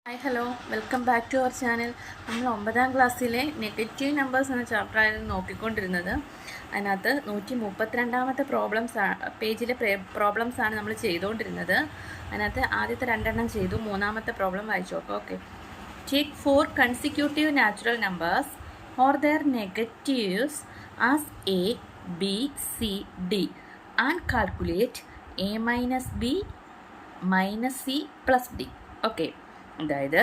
Hi hello welcome back to our channel. നമ്മൾ 9ാം ക്ലാസ്സിലെ നെഗറ്റീവ് നമ്പേഴ്സ് എന്ന ചാപ്റ്ററായിരുന്നു നോക്കിക്കൊണ്ടിരുന്നത്. അതിനകത്ത് 132ാമത്തെ പേജിലെ പ്രോബ്ലംസാണ് നമ്മൾ ചെയ്തുകൊണ്ടിരുന്നത്. അതിനകത്ത് ആദ്യത്തെ 2 ചെയ്തു, 3ാമത്തെ പ്രോബ്ലം വായിച്ചു നോക്കാം. Okay, take 4 consecutive natural numbers or there negatives as A B C D and calculate A minus B minus C plus D. Okay, അതായത്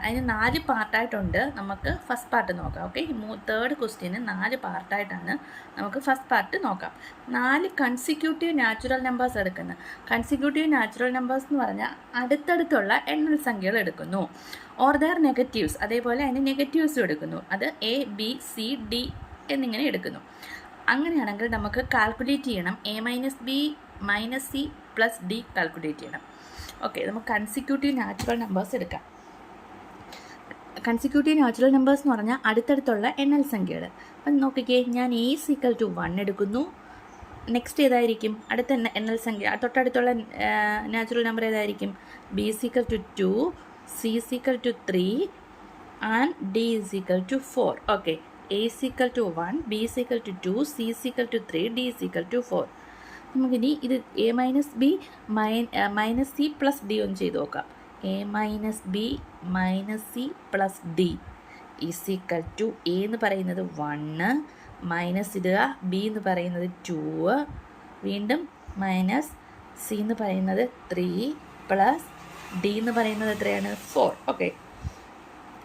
അതിന് 4 പാർട്ടായിട്ടുണ്ട്. നമുക്ക് ഫസ്റ്റ് പാർട്ട് നോക്കാം. Okay, third question 4 പാർട്ടായിട്ടാണ്. നമുക്ക് ഫസ്റ്റ് പാർട്ട് നോക്കാം. 4 consecutive natural numbers എടുക്കുന്നു. Consecutive natural numbers എന്ന് പറഞ്ഞാൽ അടുത്തടുത്തുള്ള എണ്ണൽ സംഖ്യകൾ എടുക്കുന്നു. ഓർ ദെയർ നെഗറ്റീവ്സ്, അതേപോലെ അതിന് നെഗറ്റീവ്സും എടുക്കുന്നു. അത് എ ബി സി ഡി എന്നിങ്ങനെ എടുക്കുന്നു. അങ്ങനെയാണെങ്കിൽ നമുക്ക് കാൽക്കുലേറ്റ് ചെയ്യണം. A minus B minus C plus D calculate ചെയ്യണം. ഓക്കെ, നമുക്ക് കൺസിക്യൂട്ടീവ് നാച്ചുറൽ നമ്പേഴ്സ് എടുക്കാം. കൺസിക്യൂട്ടീവ് നാച്ചുറൽ നമ്പേഴ്സ് എന്ന് പറഞ്ഞാൽ അടുത്തടുത്തുള്ള എണ്ണൽ സംഖ്യകൾ. അപ്പം നോക്കിക്കേ, ഞാൻ എ ഈക്വൽ ടു 1 എടുക്കുന്നു. നെക്സ്റ്റ് ഏതായിരിക്കും അടുത്ത എണ്ണൽ സംഖ്യ? തൊട്ടടുത്തുള്ള നാച്ചുറൽ നമ്പർ ഏതായിരിക്കും? B equal to 2, C equal to 3 and D equal to 4. Okay, A equal to 1, B equal to 2, C equal to 3, D equal to 4. നമുക്കിനി ഇത് A minus B minus C plus D ഒന്ന് ചെയ്ത് നോക്കാം. A minus B minus C plus D equal to A എന്ന് പറയുന്നത് 1, minus ഇടുക, B എന്ന് പറയുന്നത് 2, വീണ്ടും മൈനസ് സി എന്ന് പറയുന്നത് 3 പ്ലസ് ഡി എന്ന് പറയുന്നത് എത്രയാണ്? 4. ഓക്കെ,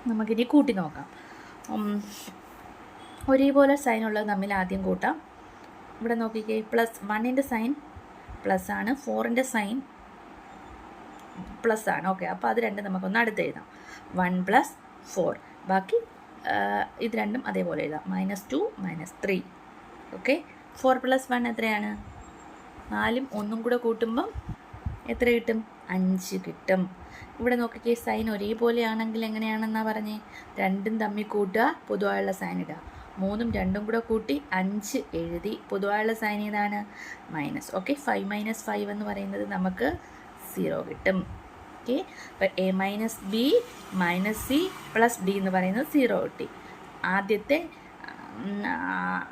നമുക്കിനി കൂട്ടി നോക്കാം. ഒരേപോലെ സൈൻ ഉള്ളത് തമ്മിൽ ആദ്യം കൂട്ടാം. ഇവിടെ നോക്കിക്കേ, പ്ലസ് 1ൻ്റെ സൈൻ പ്ലസ് ആണ്, 4ൻ്റെ സൈൻ പ്ലസ് ആണ്. ഓക്കെ, അപ്പോൾ അത് രണ്ടും നമുക്കൊന്ന് അടുത്ത് എഴുതാം. 1 + 4, ബാക്കി ഇത് രണ്ടും അതേപോലെ എഴുതാം. -2 -3. ഓക്കെ, 4 + 1 എത്രയാണ്? 4ഉം 1ഉം കൂടെ കൂട്ടുമ്പം എത്ര കിട്ടും? 5 കിട്ടും. ഇവിടെ നോക്കിക്കേ, സൈൻ ഒരേപോലെ ആണെങ്കിൽ എങ്ങനെയാണെന്നാണ് പറഞ്ഞേ? രണ്ടും തമ്മിൽ കൂട്ടുക, പൊതുവായുള്ള സൈൻ ഇടുക. 3ഉം 2ഉം കൂടെ കൂട്ടി 5 എഴുതി. പൊതുവായുള്ള സൈൻ ഏതാണ്? മൈനസ്. ഓക്കെ, 5 - 5 എന്ന് പറയുന്നത് നമുക്ക് 0 കിട്ടും. ഓക്കെ, അപ്പോൾ A minus B minus C plus D എന്ന് പറയുന്നത് 0 കിട്ടി. ആദ്യത്തെ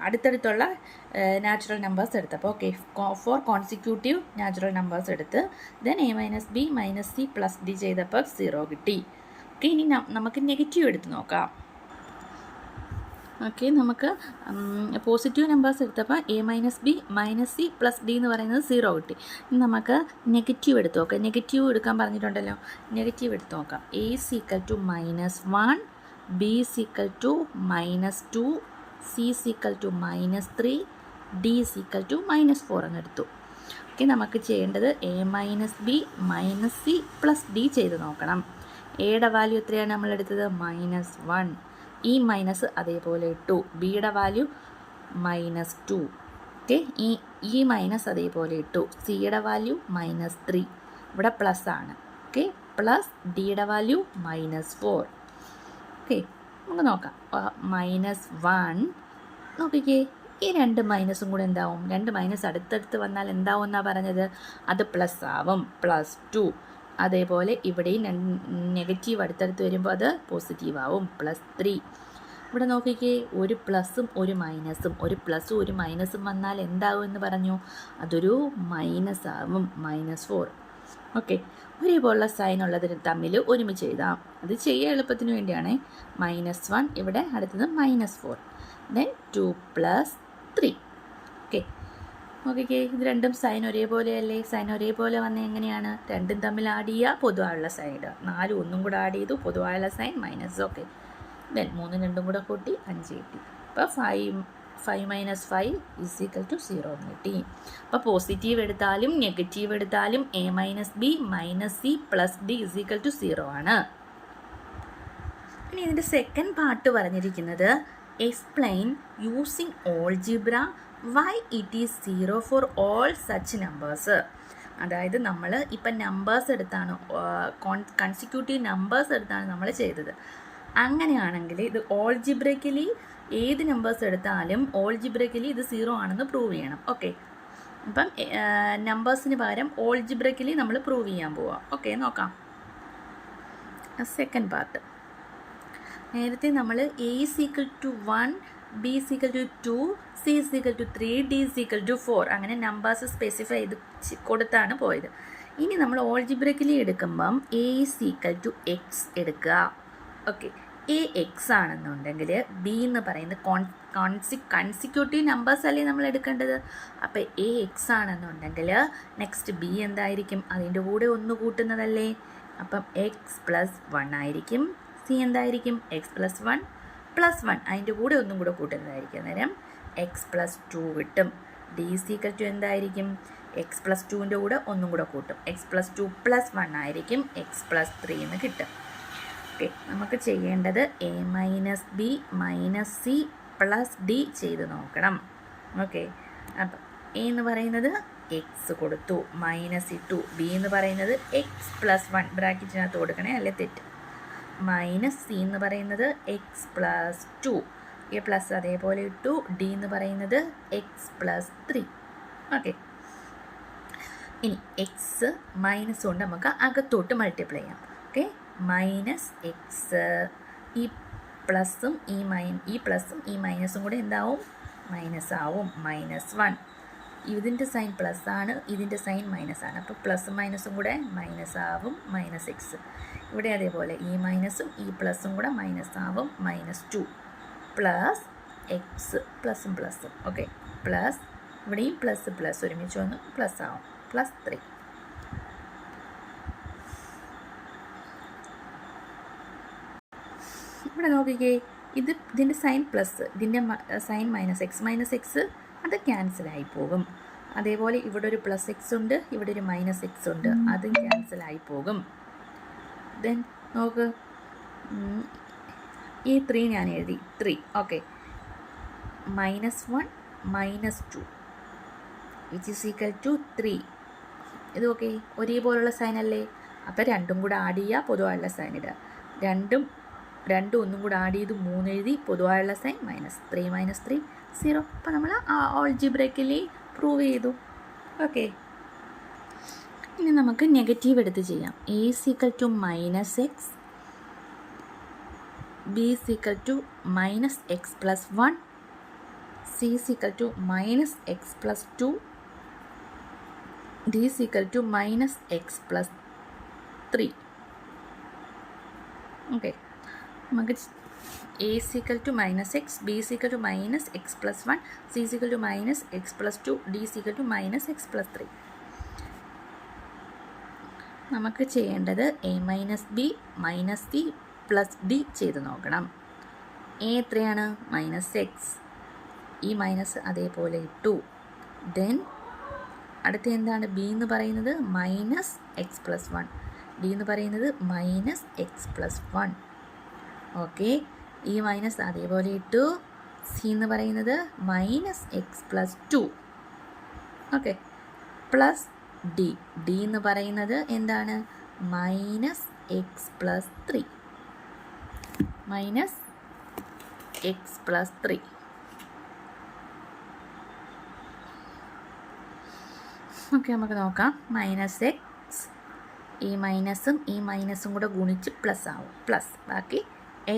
അടുത്തടുത്തുള്ള നാച്ചുറൽ നമ്പേഴ്സ് എടുത്തപ്പോൾ ഓക്കെ, 4 കോൺസിക്യൂട്ടീവ് നാച്ചുറൽ നമ്പേഴ്സ് എടുത്ത് then A minus B minus C plus D ചെയ്തപ്പോൾ 0 കിട്ടി. ഓക്കെ, ഇനി നമുക്ക് നെഗറ്റീവ് എടുത്ത് നോക്കാം. ഓക്കെ, നമുക്ക് പോസിറ്റീവ് നമ്പേഴ്സ് എടുത്തപ്പോൾ A minus B minus C plus D എന്ന് പറയുന്നത് 0 കിട്ടി. ഇനി നമുക്ക് നെഗറ്റീവ് എടുത്ത് നോക്കാം. നെഗറ്റീവ് എടുക്കാൻ പറഞ്ഞിട്ടുണ്ടല്ലോ, നെഗറ്റീവ് എടുത്ത് നോക്കാം. A equal to -1, B equal to -2, C equal to -3, D equal to -4 എന്ന് എടുത്തു. ഓക്കെ, നമുക്ക് ചെയ്യേണ്ടത് A minus B minus C plus D ചെയ്ത് നോക്കണം. എയുടെ വാല്യൂ എത്രയാണ് നമ്മൾ എടുത്തത്? -1. ഈ മൈനസ് അതേപോലെ ഇട്ടു. ബിയുടെ വാല്യൂ -2. ഓക്കെ, ഈ മൈനസ് അതേപോലെ ഇട്ടു. സിയുടെ വാല്യൂ -3. ഇവിടെ പ്ലസ് ആണ്. ഓക്കെ, പ്ലസ് ഡിയുടെ വാല്യൂ -4. ഓക്കെ, നമുക്ക് നോക്കാം. -1 നോക്കിക്കേ, ഈ 2 മൈനസും കൂടെ എന്താവും? 2 മൈനസ് അടുത്തടുത്ത് വന്നാൽ എന്താവും എന്നാണ് പറഞ്ഞത്? അത് പ്ലസ് ആവും, +2. അതേപോലെ ഇവിടെയും നെഗറ്റീവ് അടുത്തടുത്ത് വരുമ്പോൾ അത് പോസിറ്റീവ് ആവും, +3. ഇവിടെ നോക്കിക്കേ, ഒരു പ്ലസും ഒരു മൈനസും, ഒരു പ്ലസും ഒരു മൈനസും വന്നാൽ എന്താവും എന്ന് പറഞ്ഞു? അതൊരു മൈനസ് ആവും, -4. ഓക്കെ, ഒരേപോലുള്ള സൈൻ ഉള്ളതിന് തമ്മിൽ ഒരുമിച്ച് എഴുതാം. അത് ചെയ്യാൻ എളുപ്പത്തിന് വേണ്ടിയാണ്. -1, ഇവിടെ അടുത്തത് -4, ദെൻ 2 + 3. ഓക്കെ, നോക്കിക്കേ, ഇത് രണ്ടും സൈൻ ഒരേപോലെയല്ലേ? സൈൻ ഒരേപോലെ വന്ന എങ്ങനെയാണ്? രണ്ടും തമ്മിൽ ആഡ് ചെയ്യുക, പൊതുവായുള്ള സൈൻ ഇടുക. 4 1ഉം കൂടെ ആഡ് ചെയ്തു, പൊതുവായുള്ള സൈൻ മൈനസ്. ഓക്കെ, ദെൻ 3ഉം 2ഉം കൂടെ കൂട്ടി 5 കിട്ടി. അപ്പോൾ 5 - 5 = 0 എന്ന് കിട്ടി. അപ്പോൾ പോസിറ്റീവ് എടുത്താലും നെഗറ്റീവ് എടുത്താലും A minus B minus C plus D = 0 ആണ്. ഇനി ഇതിൻ്റെ സെക്കൻഡ് പാർട്ട് പറഞ്ഞിരിക്കുന്നത് explain using algebra why it is 0 for all such numbers. അതായത് നമ്മൾ ഇപ്പം നമ്പേഴ്സ് എടുത്താണ്, കൺസിക്യൂട്ടീവ് നമ്പേഴ്സ് എടുത്താണ് നമ്മൾ ചെയ്തത്. അങ്ങനെയാണെങ്കിൽ ഇത് ഓൾജിബ്രയ്ക്കലി ഏത് നമ്പേഴ്സ് എടുത്താലും ഓൾജിബ്രയ്ക്കലി ഇത് 0 ആണെന്ന് പ്രൂവ് ചെയ്യണം. ഓക്കെ, അപ്പം നമ്പേഴ്സിന് പകരം ഓൾജിബ്രയ്ക്കലി നമ്മൾ പ്രൂവ് ചെയ്യാൻ പോവാം. ഓക്കെ, നോക്കാം. Second part. നേരത്തെ നമ്മൾ A is equal to 1, B is equal to 2, C is equal to 3, D is equal to 4 അങ്ങനെ നമ്പേഴ്സ് സ്പെസിഫൈ ചെയ്ത് കൊടുത്താണ് പോയത്. ഇനി നമ്മൾ ഓൾജിബ്രയ്ക്കലി എടുക്കുമ്പം A is equal to X എടുക്കുക. ഓക്കെ, എ എക്സ് ആണെന്നുണ്ടെങ്കിൽ ബി എന്ന് പറയുന്നത് കൺസിക്യൂട്ടീവ് നമ്പേഴ്സ് അല്ലേ നമ്മൾ എടുക്കേണ്ടത്. അപ്പോൾ എ എക്സ് ആണെന്നുണ്ടെങ്കിൽ നെക്സ്റ്റ് ബി എന്തായിരിക്കും, അതിൻ്റെ കൂടെ ഒന്ന് കൂട്ടുന്നതല്ലേ. അപ്പം എക്സ് പ്ലസ് 1 ആയിരിക്കും. സി എന്തായിരിക്കും, എക്സ് പ്ലസ് 1 പ്ലസ് 1 അതിൻ്റെ കൂടെ ഒന്നും കൂടെ കൂട്ടുന്നതായിരിക്കും. അന്നേരം എക്സ് പ്ലസ് 2 കിട്ടും. ഡി സീക്വൽ ടു എന്തായിരിക്കും, എക്സ് പ്ലസ് 2ൻ്റെ കൂടെ ഒന്നും കൂടെ കൂട്ടും. എക്സ് പ്ലസ് 2 പ്ലസ് 1 ആയിരിക്കും. എക്സ് പ്ലസ് 3 എന്ന് കിട്ടും. ഓക്കെ, നമുക്ക് ചെയ്യേണ്ടത് A minus B minus C plus D ചെയ്ത് നോക്കണം. ഓക്കെ, അപ്പം എ എന്ന് പറയുന്നത് എക്സ് കൊടുത്തു, മൈനസ് ഇട്ടു. ബി എന്ന് പറയുന്നത് എക്സ് പ്ലസ് 1 ബ്രാക്കറ്റിനകത്ത് കൊടുക്കണേ, അല്ലെ തെറ്റ്. മൈനസ് സി എന്ന് പറയുന്നത് എക്സ് പ്ലസ് 2, എ പ്ലസ് അതേപോലെ ഇട്ടു. ഡി എന്ന് പറയുന്നത് എക്സ് പ്ലസ് 3. ഓക്കെ, ഇനി എക്സ് മൈനസ് കൊണ്ട് നമുക്ക് അകത്തോട്ട് മൾട്ടിപ്ലൈ ചെയ്യാം. ഓക്കെ, മൈനസ് എക്സ്, ഈ പ്ലസും ഈ പ്ലസും ഈ മൈനസും കൂടെ എന്താവും, മൈനസ് ആവും. -1, ഇതിൻ്റെ സൈൻ പ്ലസ് ആണ്, ഇതിൻ്റെ സൈൻ മൈനസ് ആണ്. അപ്പോൾ പ്ലസും മൈനസും കൂടെ മൈനസ് ആവും, -x. ഇവിടെ അതേപോലെ ഈ മൈനസും ഈ പ്ലസും കൂടെ മൈനസ് ആവും, -2 പ്ലസ് എക്സ് പ്ലസും പ്ലസും. ഓക്കെ, പ്ലസ് ഇവിടെയും പ്ലസ് പ്ലസ് ഒരുമിച്ച് വന്നു പ്ലസ് ആവും, +3. ഇവിടെ നോക്കിക്കേ, ഇതിൻ്റെ സൈൻ പ്ലസ്, ഇതിൻ്റെ സൈൻ -x അത് ക്യാൻസലായി പോകും. അതേപോലെ ഇവിടെ ഒരു +x ഉണ്ട്, ഇവിടെ ഒരു -x ഉണ്ട്, അതും ക്യാൻസലായി പോകും. ദെൻ നോക്ക്, ഈ 3 ഞാൻ എഴുതി, 3. Okay, -1 -2 which is equal to 3. ഇത് ഓക്കെ, ഒരേപോലുള്ള സൈൻ അല്ലേ. അപ്പോൾ രണ്ടും കൂടെ ആഡ് ചെയ്യുക, പൊതുവായുള്ള സൈൻ ഇടുക. രണ്ടും ഒന്നും കൂടെ ആഡ് ചെയ്ത് 3 എഴുതി, പൊതുവായുള്ള സൈൻ -3 -3 0. അപ്പോൾ നമ്മൾ ആൾജിബ്രയ്ക്കലി പ്രൂവ് ചെയ്തു. ഓക്കെ, ഇനി നമുക്ക് നെഗറ്റീവ് എടുത്ത് ചെയ്യാം. A is equal to -x, B is equal to -x plus 1, C is equal to -x plus 2, D is equal to -x plus 3. Okay, നമുക്ക് A is equal to -x, B is equal to -x plus 1, C is equal to -x plus 2, D is equal to -x plus 3. നമുക്ക് ചെയ്യേണ്ടത് A minus B minus C plus D ചെയ്ത് നോക്കണം. A എത്രയാണ്, -x, ഈ minus അതേപോലെ ഇട്ടു. Then അടുത്ത എന്താണ്, ബി എന്ന് പറയുന്നത് -x പ്ലസ് 1, ഡി എന്ന് പറയുന്നത് -x പ്ലസ് 1. ഓക്കെ, ഈ മൈനസ് അതേപോലെ ഇട്ടു. സി എന്ന് പറയുന്നത് -x plus 2. Okay, plus D, D എന്ന് പറയുന്നത് എന്താണ്, -x plus 3, -x plus 3. Okay, നമുക്ക് നോക്കാം. -x, ഈ മൈനസും കൂടെ ഗുണിച്ച് പ്ലസ് ആവും, പ്ലസ് ബാക്കി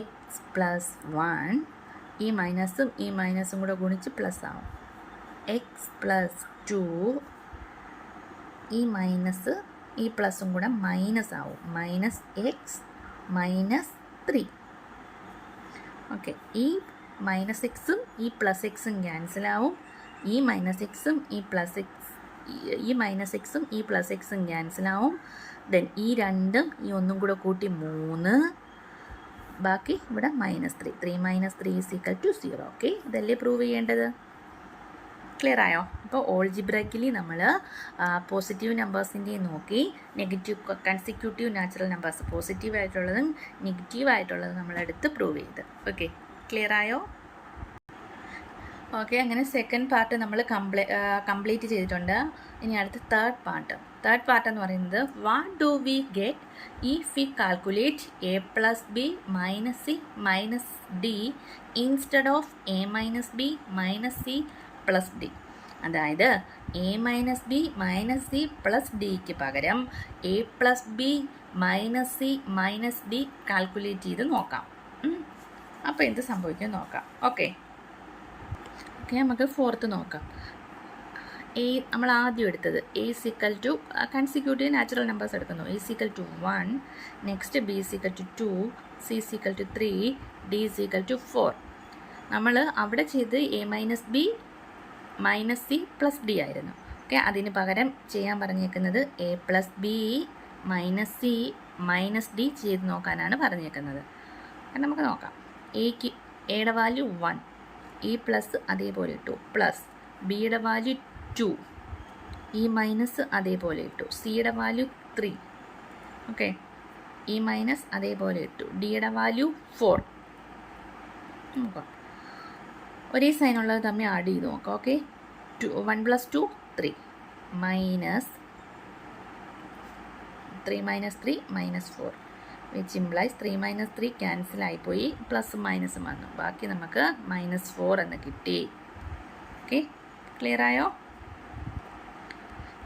x പ്ലസ് 1, ഈ മൈനസും കൂടെ ഗുണിച്ച് പ്ലസ് ആവും, x പ്ലസ് 2, ഈ മൈനസ് ഈ പ്ലസും കൂടെ മൈനസ് ആവും, -x -3. ഓക്കെ, ഈ -xും ഈ +xും ക്യാൻസലാവും, ഈ -xും ഈ -xും ഈ +xും ക്യാൻസലാവും. ദെൻ ഈ രണ്ടും ഈ ഒന്നും കൂടെ കൂട്ടി 3, ബാക്കി ഇവിടെ -3, 3 - 3 = 0. ഓക്കെ, ഇതല്ലേ പ്രൂവ് ചെയ്യേണ്ടത്. ക്ലിയർ ആയോ? അപ്പോൾ ഓൾജിബ്രയ്ക്കലി നമ്മൾ പോസിറ്റീവ് നമ്പേഴ്സിൻ്റെ നോക്കി, നെഗറ്റീവ് കൺസിക്യൂട്ടീവ് നാച്ചുറൽ നമ്പേഴ്സ് പോസിറ്റീവായിട്ടുള്ളതും നെഗറ്റീവായിട്ടുള്ളതും നമ്മളെടുത്ത് പ്രൂവ് ചെയ്ത്. ഓക്കെ, ക്ലിയർ ആയോ? ഓക്കെ, അങ്ങനെ സെക്കൻഡ് പാർട്ട് നമ്മൾ കംപ്ലീറ്റ് ചെയ്തിട്ടുണ്ട്. ഇനി അടുത്ത തേർഡ് പാർട്ട് എന്ന് പറയുന്നത്, what do we get if we calculate A plus B minus C minus D instead of A minus B minus C plus D. അതായത് A minus B minus C plus ഡിക്ക് പകരം A plus B minus C minus D calculate ചെയ്ത് നോക്കാം. അപ്പോൾ എന്ത് സംഭവിക്കും നോക്കാം. Okay, നമുക്ക് ഫോർത്ത് നോക്കാം. നമ്മൾ ആദ്യം എടുത്തത് A equal to consecutive natural numbers എടുക്കുന്നു. A equal to 1, next B equal to 2, C equal to 3, D equal to 4. നമ്മൾ അവിടെ ചെയ്ത് A minus B minus C plus D ആയിരുന്നു. ഓക്കെ, അതിന് പകരം ചെയ്യാൻ പറഞ്ഞേക്കുന്നത് A plus B minus C minus D ചെയ്ത് നോക്കാനാണ് പറഞ്ഞേക്കുന്നത്. നമുക്ക് നോക്കാം. എയുടെ വാല്യൂ 1, ഈ പ്ലസ് അതേപോലെ ഇട്ടു, പ്ലസ് ബിയുടെ വാല്യൂ 2, ഈ മൈനസ് അതേപോലെ ഇട്ടു, സിയുടെ വാല്യൂ 3. ഓക്കെ, ഈ മൈനസ് അതേപോലെ ഇട്ടു, ഡിയുടെ വാല്യൂ 4. നോക്കാം, ഒരേ സൈനുള്ളത് തമ്മിൽ ആഡ് ചെയ്ത് നോക്കാം. Okay, 1 + 2 3, minus 3 - 3 -4, which implies 3 - 3 cancel ആയിപ്പോയി, പ്ലസ് മൈനസും വന്നു, ബാക്കി നമുക്ക് -4 എന്ന് കിട്ടി. ഓക്കെ, ക്ലിയർ ആയോ?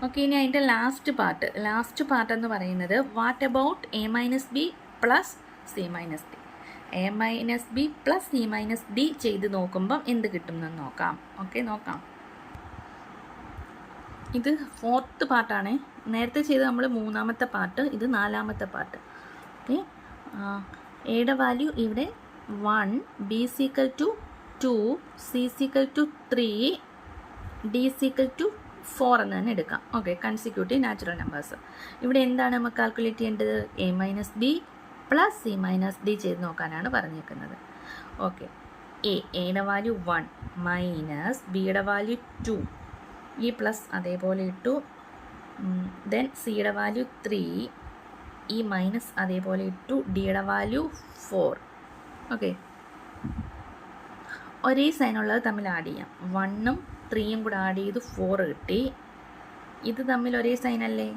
ഓക്കെ, ഇനി അതിൻ്റെ ലാസ്റ്റ് പാർട്ട് എന്ന് പറയുന്നത് what about A minus B plus C minus D. A minus B plus C minus D ചെയ്ത് നോക്കുമ്പം എന്ത് കിട്ടും എന്ന് നോക്കാം. ഓക്കെ, നോക്കാം. ഇത് ഫോർത്ത് പാർട്ടാണ്. നേരത്തെ ചെയ്ത് നമ്മൾ മൂന്നാമത്തെ പാർട്ട്, ഇത് നാലാമത്തെ പാർട്ട്. ഓക്കെ, എയുടെ വാല്യൂ ഇവിടെ 1, B equal to 2, C equal to 3, D equal to 4 എന്ന് തന്നെ എടുക്കാം. Okay, consecutive natural numbers. ഇവിടെ എന്താണ് നമുക്ക് കാൽക്കുലേറ്റ് ചെയ്യേണ്ടത്? A minus B plus C minus D ചെയ്ത് നോക്കാനാണ് പറഞ്ഞേക്കുന്നത്. ഓക്കെ, എയുടെ വാല്യൂ 1 മൈനസ് ബിയുടെ വാല്യൂ 2, ഈ പ്ലസ് അതേപോലെ ഇട്ടു, ദെൻ സിയുടെ വാല്യൂ 3, ഈ മൈനസ് അതേപോലെ ഇട്ടു, ഡിയുടെ വാല്യൂ 4. ഓക്കെ, ഒരേ സൈനുള്ളത് തമ്മിൽ ആഡ് ചെയ്യാം. 1ഉം 3യും കൂടെ ആഡ് ചെയ്ത് 4 കിട്ടി. ഇത് തമ്മിൽ ഒരേ സൈനല്ലേ,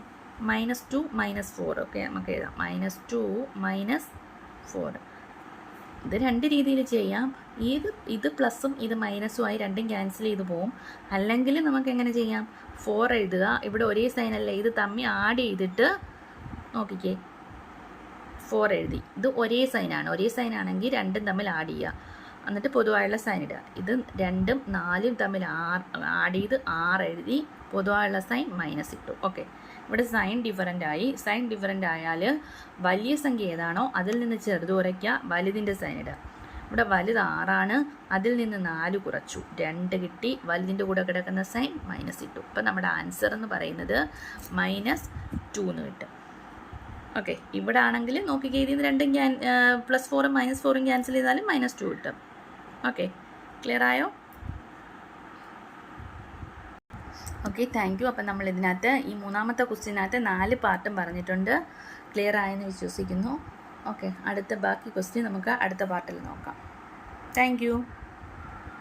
-2 -4. ഓക്കെ, നമുക്ക് എഴുതാം -2 -4. ഇത് രണ്ട് രീതിയിൽ ചെയ്യാം. ഇത് പ്ലസും ഇത് മൈനസും ആയി രണ്ടും ക്യാൻസൽ ചെയ്ത് പോവും. അല്ലെങ്കിൽ നമുക്ക് എങ്ങനെ ചെയ്യാം? 4 എഴുതുക, ഇവിടെ ഒരേ സൈനല്ലേ, ഇത് തമ്മിൽ ആഡ് ചെയ്തിട്ട് നോക്കിക്കേ 4 എഴുതി. ഇത് ഒരേ സൈനാണെങ്കിൽ രണ്ടും തമ്മിൽ ആഡ് ചെയ്യുക, എന്നിട്ട് പൊതുവായുള്ള സൈൻ ഇടുക. ഇത് 2ഉം 4ഉം തമ്മിൽ ആഡ് ചെയ്ത് 6 എഴുതി, പൊതുവായുള്ള സൈൻ മൈനസ് ഇട്ടു. ഓക്കെ, ഇവിടെ സൈൻ ഡിഫറൻ്റ് ആയി. സൈൻ ഡിഫറൻ്റ് ആയാൽ വലിയ സംഖ്യ ഏതാണോ അതിൽ നിന്ന് ചെറുത് കുറയ്ക്കുക, വലുതിൻ്റെ സൈൻ ഇടുക. ഇവിടെ വലുത് 6ആണ്, അതിൽ നിന്ന് 4 കുറച്ചു, 2 കിട്ടി, വലുതിൻ്റെ കൂടെ കിടക്കുന്ന സൈൻ മൈനസ് ഇട്ടു. അപ്പം നമ്മുടെ ആൻസർ എന്ന് പറയുന്നത് -2 എന്ന് കിട്ടും. ഓക്കെ, ഇവിടെ ആണെങ്കിൽ നോക്കിക്കേ, ഇതിൽ രണ്ടും +4ഉം -4ഉം ക്യാൻസൽ ചെയ്താലും -2 കിട്ടും. ഓക്കെ, ക്ലിയർ ആയോ? Okay, thank you. അപ്പം നമ്മൾ ഇതിനകത്ത് ഈ മൂന്നാമത്തെ ക്വസ്റ്റ്യനകത്ത് 4 പാർട്ടും പറഞ്ഞിട്ടുണ്ട്. ക്ലിയർ ആയെന്ന് വിശ്വസിക്കുന്നു. ഓക്കെ, ബാക്കി ക്വസ്റ്റ്യൻ നമുക്ക് അടുത്ത പാർട്ടിൽ നോക്കാം. Thank you.